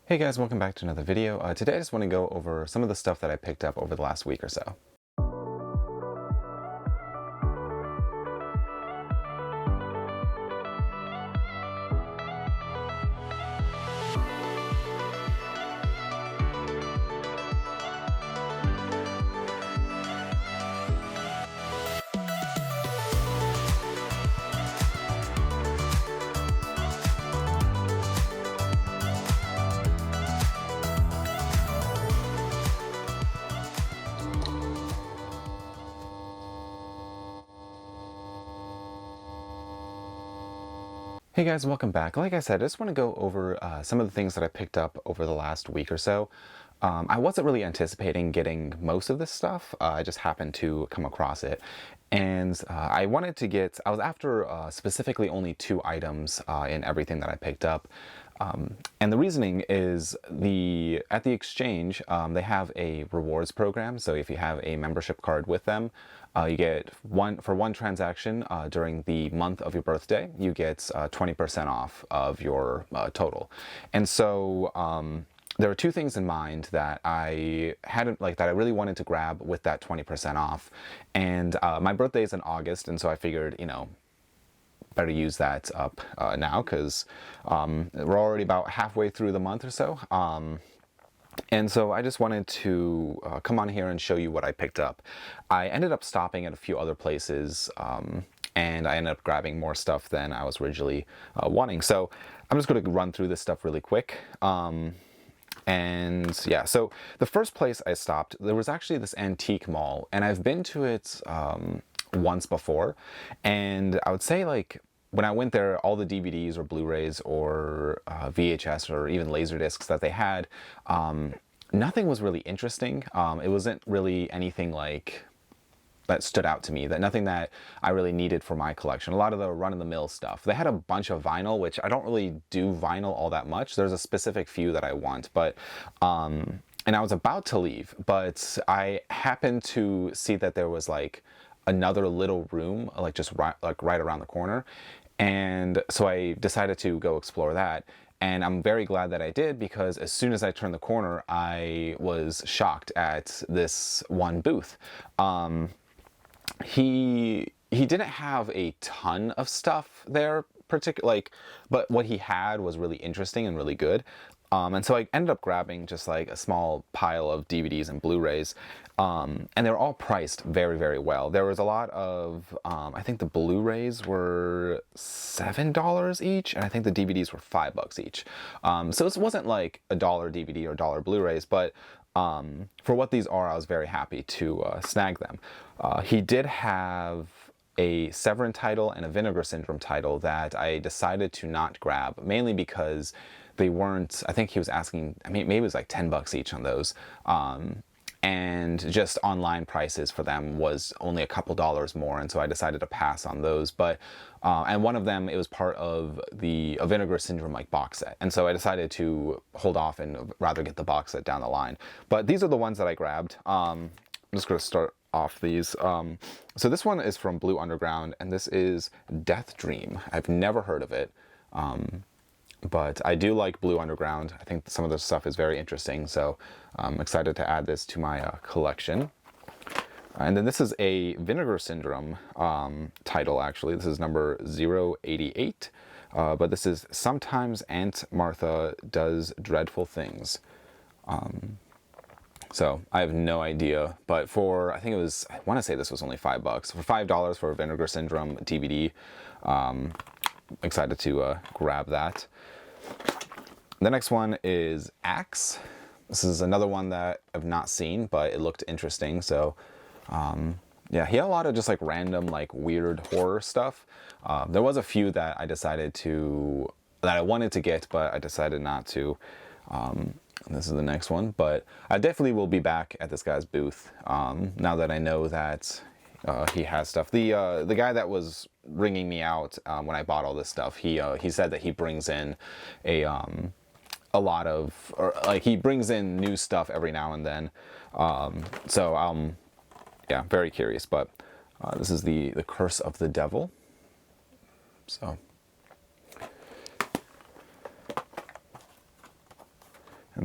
Hey guys, welcome back to another video. Today I just want to go over some of the stuff that I picked up over the last week or so. Hey guys, welcome back. Like I said, I just want to go over some of the things that I picked up over the last week or so. I wasn't really anticipating getting most of this stuff. I just happened to come across it. And I was after specifically only 2 items in everything that I picked up. And the reasoning is at the exchange, they have a rewards program. So if you have a membership card with them, you get for one transaction during the month of your birthday, you get 20% off of your total. And so there were 2 things in mind that I really wanted to grab with that 20% off. And my birthday is in August, and so I figured, better use that up now because we're already about halfway through the month or so. And so I just wanted to come on here and show you what I picked up. I ended up stopping at a few other places, and I ended up grabbing more stuff than I was originally wanting. So I'm just going to run through this stuff really quick. And yeah, so the first place I stopped, there was actually this antique mall, and I've been to it once before, and I would say when I went there, all the DVDs or Blu-rays or VHS or even Laserdiscs that they had, nothing was really interesting. It wasn't really anything that stood out to me, nothing that I really needed for my collection. A lot of the run-of-the-mill stuff. They had a bunch of vinyl, which I don't really do vinyl all that much. There's a specific few that I want, but and I was about to leave, but I happened to see that there was another little room, just right around the corner. And so I decided to go explore that. And I'm very glad that I did, because as soon as I turned the corner, I was shocked at this one booth. He didn't have a ton of stuff there, but what he had was really interesting and really good. And so I ended up grabbing just a small pile of DVDs and Blu-rays, and they were all priced very, very well. There was a lot of, I think the Blu-rays were $7 each, and I think the DVDs were $5 each. So it wasn't like $1 DVD or $1 Blu-rays, but for what these are, I was very happy to snag them. He did have a Severin title and a Vinegar Syndrome title that I decided to not grab, mainly because they weren't, I think he was asking, maybe it was $10 each on those. And just online prices for them was only a couple dollars more, and so I decided to pass on those. But and one of them, it was part of a Vinegar Syndrome box set, and so I decided to hold off and rather get the box set down the line. But these are the ones that I grabbed. I'm just going to start off these. So this one is from Blue Underground, and this is Death Dream. I've never heard of it. But I do like Blue Underground. I think some of the stuff is very interesting, so I'm excited to add this to my collection. And then this is a Vinegar Syndrome title, actually. This is number 088, but this is Sometimes Aunt Martha Does Dreadful Things. So I have no idea, but I want to say this was only $5. For $5 for a Vinegar Syndrome DVD, excited to grab that. The next one is Axe. This is another one that I've not seen, but it looked interesting. So yeah, he had a lot of just random weird horror stuff. There was a few that I wanted to get, but I decided not to. This is the next one, but I definitely will be back at this guy's booth now that I know that he has stuff. The guy that was ringing me out when I bought all this stuff, he said that he brings in a lot of, he brings in new stuff every now and then. So I'm very curious. But this is the Curse of the Devil. So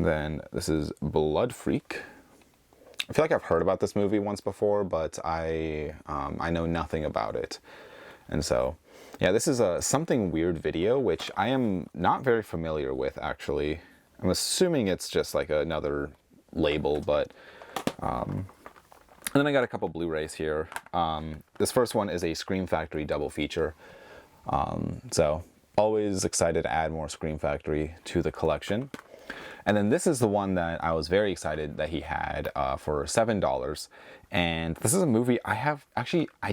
And then this is Blood Freak. I feel like I've heard about this movie once before, but I know nothing about it. And so, yeah, this is a Something Weird video, which I am not very familiar with, actually. I'm assuming it's just like another label, but... and then I got a couple Blu-rays here. This first one is a Scream Factory double feature. So, always excited to add more Scream Factory to the collection. And then this is the one that I was very excited that he had for $7. And this is a movie I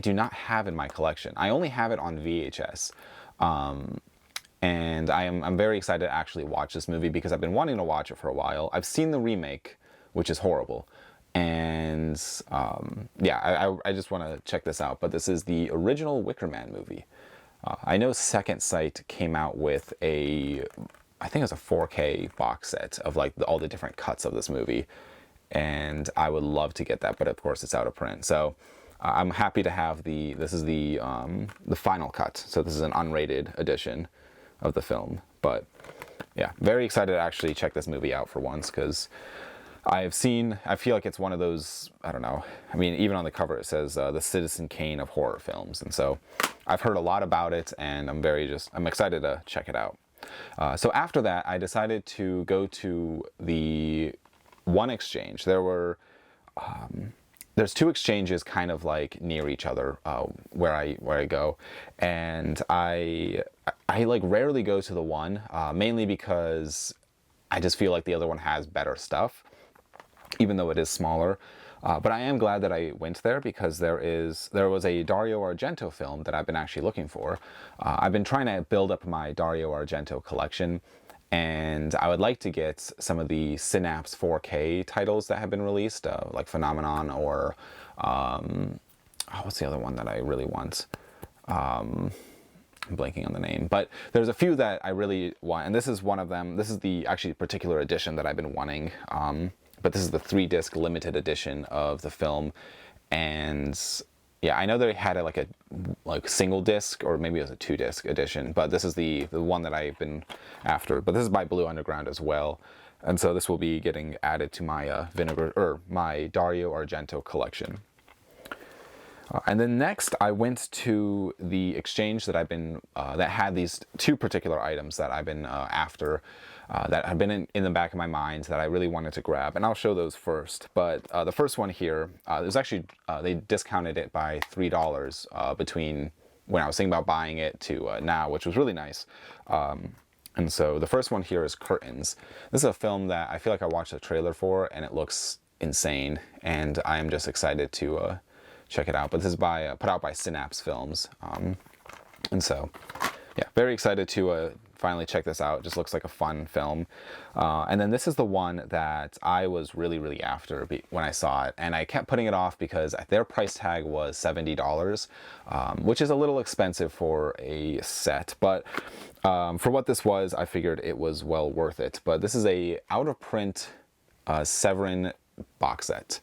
do not have in my collection. I only have it on VHS. And I'm very excited to actually watch this movie because I've been wanting to watch it for a while. I've seen the remake, which is horrible. And yeah, I just want to check this out. But this is the original Wicker Man movie. I know Second Sight came out with I think it was a 4K box set of like all the different cuts of this movie, and I would love to get that, but of course it's out of print. So I'm happy to have this is the final cut. So this is an unrated edition of the film. But yeah, very excited to actually check this movie out for once, because I feel like it's one of those, I don't know, I mean, even on the cover it says the Citizen Kane of horror films, and so I've heard a lot about it, and I'm excited to check it out. So after that, I decided to go to the one exchange. There's two exchanges kind of like near each other where I go, and I like rarely go to the one, mainly because I just feel like the other one has better stuff, even though it is smaller. But I am glad that I went there, because there was a Dario Argento film that I've been actually looking for. I've been trying to build up my Dario Argento collection, and I would like to get some of the Synapse 4K titles that have been released, like Phenomenon, or what's the other one that I really want? I'm blanking on the name, but there's a few that I really want, and this is one of them. This is the actually particular edition that I've been wanting. But this is the 3-disc limited edition of the film, and yeah, I know they had a single disc, or maybe it was a 2-disc edition, but this is the one that I've been after. But this is by Blue Underground as well, and so this will be getting added to my my Dario Argento collection. And then next, I went to the exchange that that had these two particular items that I've been after, that have been in the back of my mind that I really wanted to grab, and I'll show those first. But the first one here, it was actually, they discounted it by $3 between when I was thinking about buying it to now, which was really nice. And so the first one here is Curtains. This is a film that I feel like I watched a trailer for, and it looks insane, and I am just excited to check it out. But this is put out by Synapse Films, and so yeah, very excited to finally check this out. It just looks like a fun film. And then this is the one that I was really after when I saw it, and I kept putting it off because their price tag was $70, which is a little expensive for a set, but for what this was, I figured it was well worth it. But this is a out of print Severin box set.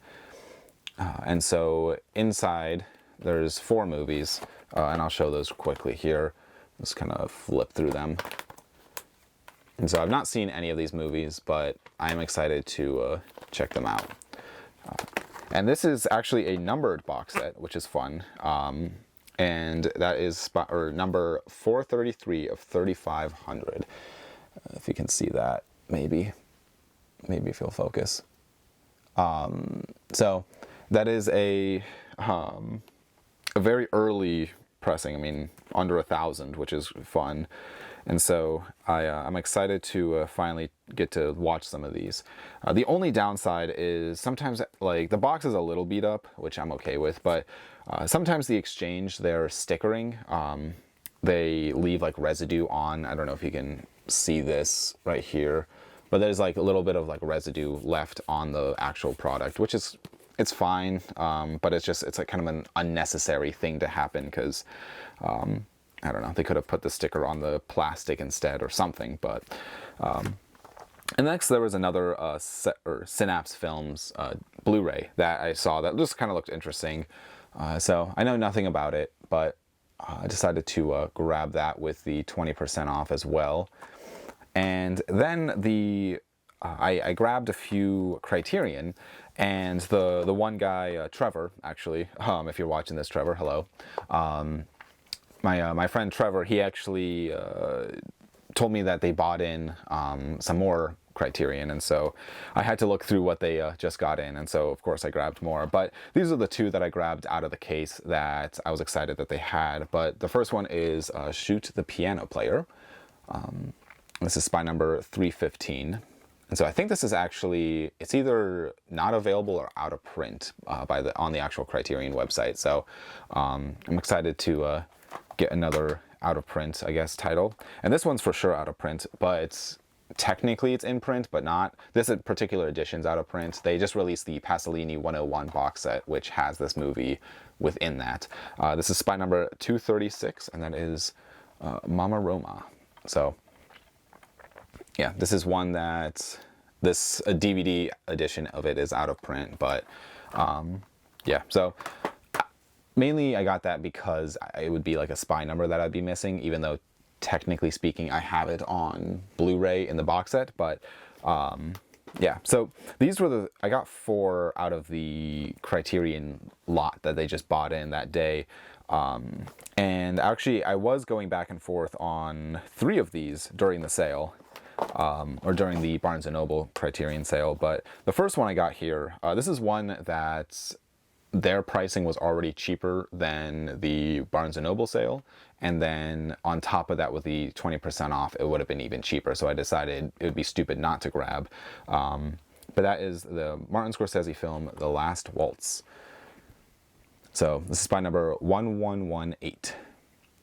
And so inside there's 4 movies, and I'll show those quickly here. Just kind of flip through them. And so I've not seen any of these movies, but I'm excited to check them out. And this is actually a numbered box set, which is fun. And that is number 433 of 3500. If you can see that, maybe if you'll focus. So that is a very early pressing. I mean, under 1,000, which is fun. And so I'm excited to finally get to watch some of these. The only downside is sometimes, like, the box is a little beat up, which I'm okay with, but sometimes the exchange, their stickering, they leave like residue on. I don't know if you can see this right here, but there's like a little bit of like residue left on the actual product, which is, it's fine, but it's like kind of an unnecessary thing to happen, because I don't know, they could have put the sticker on the plastic instead or something. But and next there was another Synapse Films Blu-ray that I saw that just kind of looked interesting. So I know nothing about it, but I decided to grab that with the 20% off as well. And then the I grabbed a few Criterion, and the one guy, Trevor, actually, if you're watching this, Trevor, hello. My friend Trevor, he actually told me that they bought in some more Criterion, and so I had to look through what they just got in, and so of course I grabbed more. But these are the two that I grabbed out of the case that I was excited that they had. But the first one is Shoot the Piano Player. This is spy number 315. And so I think this is actually, it's either not available or out of print on the actual Criterion website. So I'm excited to get another out of print, I guess, title. And this one's for sure out of print, but technically it's in print, but not. This particular edition's out of print. They just released the Pasolini 101 box set, which has this movie within that. This is spy number 236, and that is Mama Roma. So yeah, this is one that a DVD edition of it is out of print, but yeah, so mainly I got that because it would be like a spy number that I'd be missing, even though technically speaking I have it on Blu-ray in the box set. But yeah, so these were I got 4 out of the Criterion lot that they just bought in that day. And actually I was going back and forth on 3 of these during the sale. Or during the Barnes & Noble Criterion sale. But the first one I got here, this is one that their pricing was already cheaper than the Barnes & Noble sale, and then on top of that, with the 20% off, it would have been even cheaper. So I decided it would be stupid not to grab. But that is the Martin Scorsese film, The Last Waltz. So this is spy number 1118.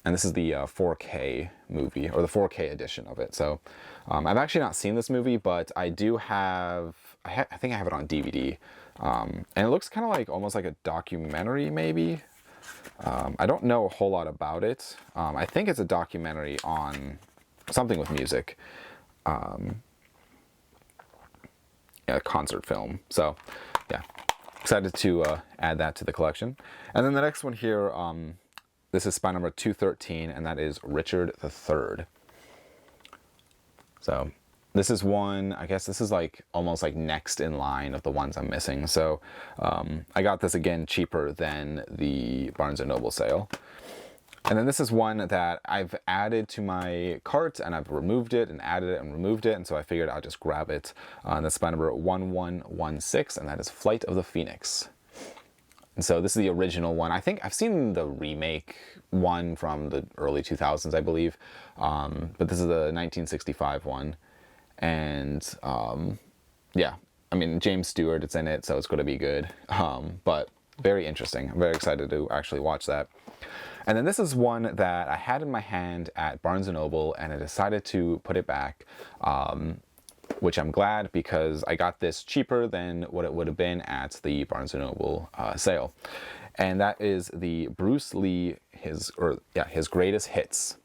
And this is the 4K movie, or the 4K edition of it. So I've actually not seen this movie, but I do have, I think I have it on DVD. And it looks kind of like, almost like a documentary, maybe. I don't know a whole lot about it. I think it's a documentary on something with music. Yeah, a concert film. So yeah, excited to add that to the collection. And then the next one here, this is spy number 213, and that is Richard III. So this is one, I guess this is like almost like next in line of the ones I'm missing. So I got this again cheaper than the Barnes & Noble sale. And then this is one that I've added to my cart, and I've removed it and added it and removed it, and so I figured I'll just grab it. That's spy number 1116, and that is Flight of the Phoenix. And so this is the original one. I think I've seen the remake one from the early 2000s, I believe. But this is the 1965 one. And yeah, I mean, James Stewart, it's in it, so it's going to be good. But very interesting. I'm very excited to actually watch that. And then this is one that I had in my hand at Barnes & Noble, and I decided to put it back. Which I'm glad, because I got this cheaper than what it would have been at the Barnes & Noble sale. And that is the Bruce Lee, his greatest hits.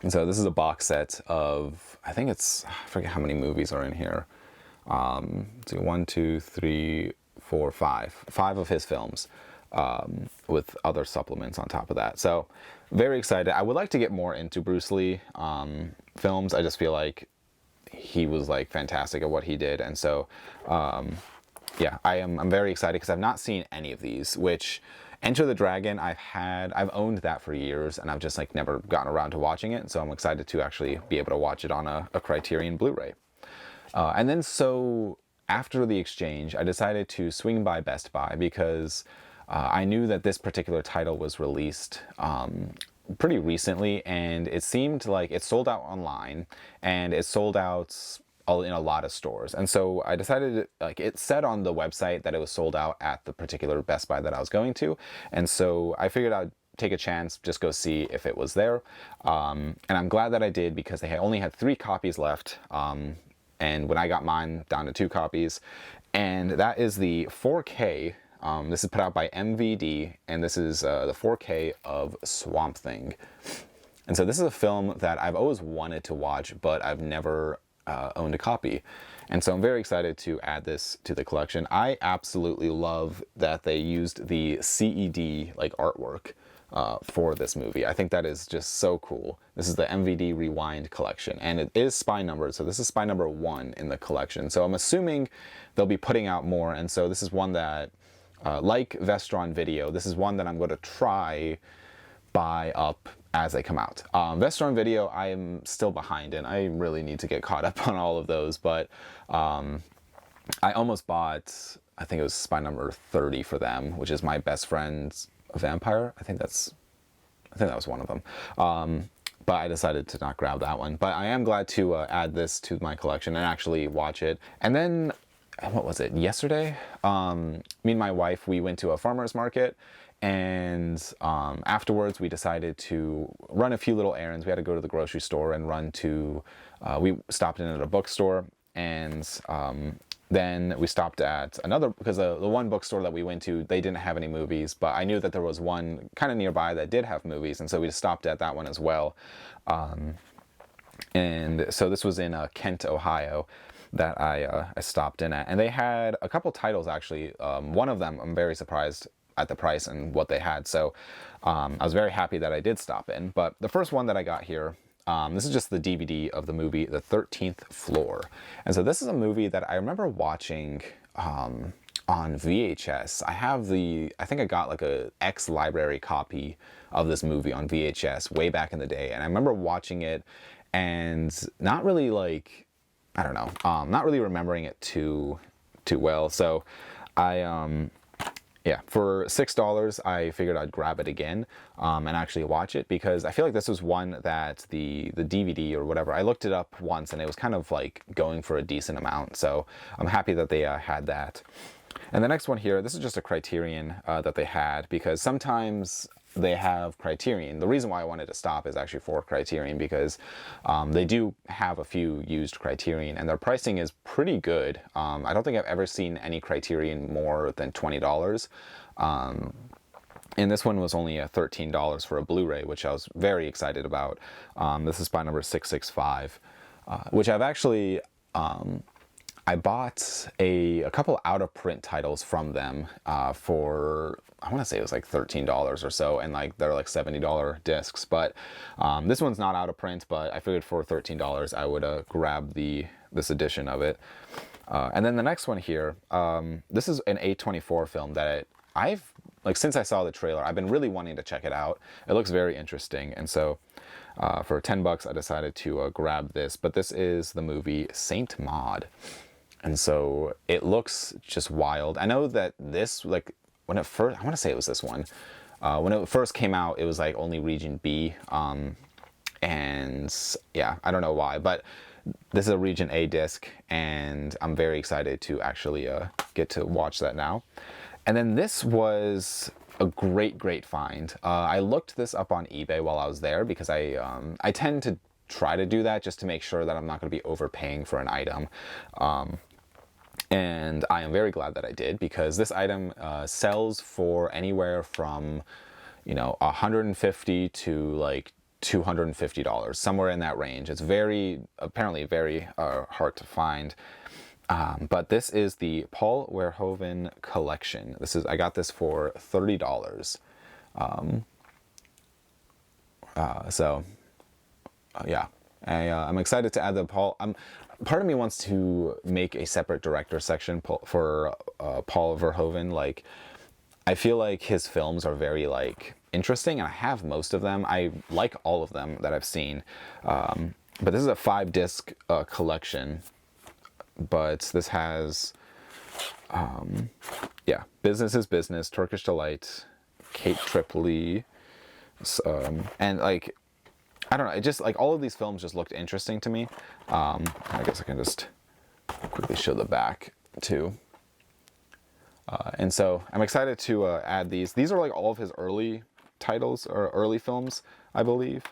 And so this is a box set of, I think it's, I forget how many movies are in here. Let's see, 1, 2, 3, 4, 5. 5 of his films, with other supplements on top of that. So very excited. I would like to get more into Bruce Lee films. I just feel like he was like fantastic at what he did, and so yeah, I'm very excited because I've not seen any of these. Which Enter the Dragon, I've owned that for years, and I've just like never gotten around to watching it. So I'm excited to actually be able to watch it on a Criterion Blu-ray. And then so after the exchange, I decided to swing by Best Buy because I knew that this particular title was released pretty recently, and it seemed like it sold out online, and it sold out in a lot of stores. And so I decided, like, it said on the website that it was sold out at the particular Best Buy that I was going to, and so I figured I'd take a chance, just go see if it was there. And I'm glad that I did, because they only had 3 copies left, and when I got mine, down to 2 copies, and that is the 4K. This is put out by MVD, and this is the 4K of Swamp Thing. And so this is a film that I've always wanted to watch, but I've never owned a copy. And so I'm very excited to add this to the collection. I absolutely love that they used the CED like artwork for this movie. I think that is just so cool. This is the MVD Rewind collection, and it is spine numbered, so this is spine number 1 in the collection. So I'm assuming they'll be putting out more, and so this is one that, like Vestron Video, this is one that I'm going to try buy up as they come out. Vestron Video, I am still behind in. I really need to get caught up on all of those, but I almost bought, I think it was spine number 30 for them, which is My Best Friend's Vampire. I think that was one of them. But I decided to not grab that one. But I am glad to add this to my collection and actually watch it. And then, what was it, yesterday? Me and my wife, we went to a farmer's market, and afterwards we decided to run a few little errands. We had to go to the grocery store and we stopped in at a bookstore, and then we stopped at another, because the one bookstore that we went to, they didn't have any movies, but I knew that there was one kind of nearby that did have movies, and so we just stopped at that one as well. And so this was in Kent, Ohio, that I stopped in at, and they had a couple titles actually. One of them I'm very surprised at the price and what they had, so I was very happy that I did stop in. But the first one that I got here, this is just the DVD of the movie The 13th Floor. And so this is a movie that I remember watching on VHS. I think I got like a ex-library copy of this movie on VHS way back in the day. And I remember watching it and not really like, I don't know, not really remembering it too well. So yeah, for $6, I figured I'd grab it again and actually watch it, because I feel like this was one that the DVD or whatever, I looked it up once and it was kind of like going for a decent amount. So I'm happy that they had that. And the next one here, this is just a Criterion that they had, because sometimes they have Criterion. The reason why I wanted to stop is actually for Criterion, because they do have a few used Criterion and their pricing is pretty good. I don't think I've ever seen any Criterion more than $20. And this one was only $13 for a Blu-ray, which I was very excited about. This is spine number 665, which I've actually, I bought a couple out-of-print titles from them for, I want to say it was like $13 or so, and like they're like $70 discs. But this one's not out of print, but I figured for $13 I would grab this edition of it. And then the next one here, this is an A24 film that I've, like, since I saw the trailer, I've been really wanting to check it out. It looks very interesting, and so for $10 I decided to grab this. But this is the movie Saint Maud. And so it looks just wild. I know that this, like, when it first, I want to say it was this one. When it first came out, it was like only Region B. And yeah, I don't know why, but this is a Region A disc, and I'm very excited to actually get to watch that now. And then this was a great find. I looked this up on eBay while I was there, because I tend to try to do that just to make sure that I'm not going to be overpaying for an item. And I am very glad that I did, because this item sells for anywhere from, you know, $150 to like $250, somewhere in that range. It's apparently very hard to find. But this is the Paul Verhoeven collection. I got this for $30. Yeah, I'm excited to add the Paul. Part of me wants to make a separate director section for Paul Verhoeven. Like, I feel like his films are very like interesting, and I have most of them. I like all of them that I've seen. But this is a 5-disc collection. But this has, yeah, Business is Business, Turkish Delight, Kate Tripoli, and like, I don't know, it just, like, all of these films just looked interesting to me. I guess I can just quickly show the back too. And so I'm excited to add these. These are like all of his early titles, or early films, I believe.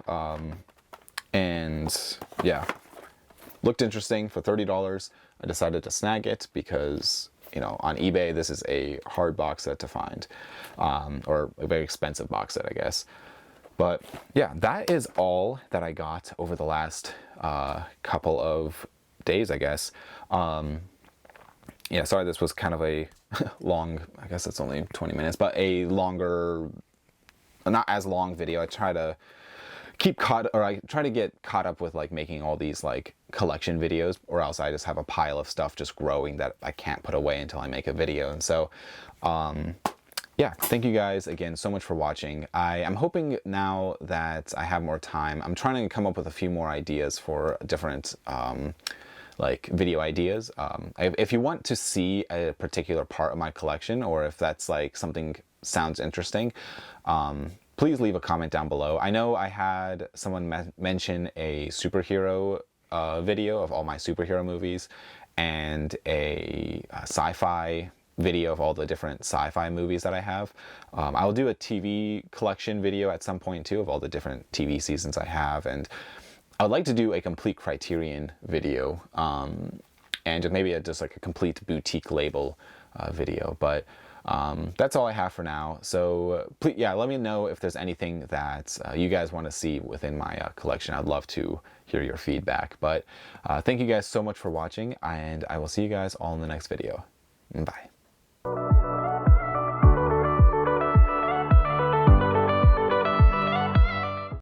And yeah, looked interesting. For $30, I decided to snag it because, you know, on eBay, this is a hard box set to find, or a very expensive box set, I guess. But yeah, that is all that I got over the last couple of days, I guess. Yeah, sorry, this was kind of a long, I guess it's only 20 minutes, but a longer not as long video. I try to get caught up with like making all these like collection videos, or else I just have a pile of stuff just growing that I can't put away until I make a video. And so yeah, thank you guys again so much for watching. I'm hoping now that I have more time, I'm trying to come up with a few more ideas for different like video ideas. If you want to see a particular part of my collection, or if that's like something sounds interesting, please leave a comment down below. I know I had someone mention a superhero video of all my superhero movies, and a sci-fi video of all the different sci-fi movies that I have. I'll do a TV collection video at some point too of all the different TV seasons I have, and I would like to do a complete Criterion video, and just maybe just like a complete boutique label video. But that's all I have for now. So please, yeah, let me know if there's anything that you guys want to see within my collection. I'd love to hear your feedback. But thank you guys so much for watching, and I will see you guys all in the next video. Bye.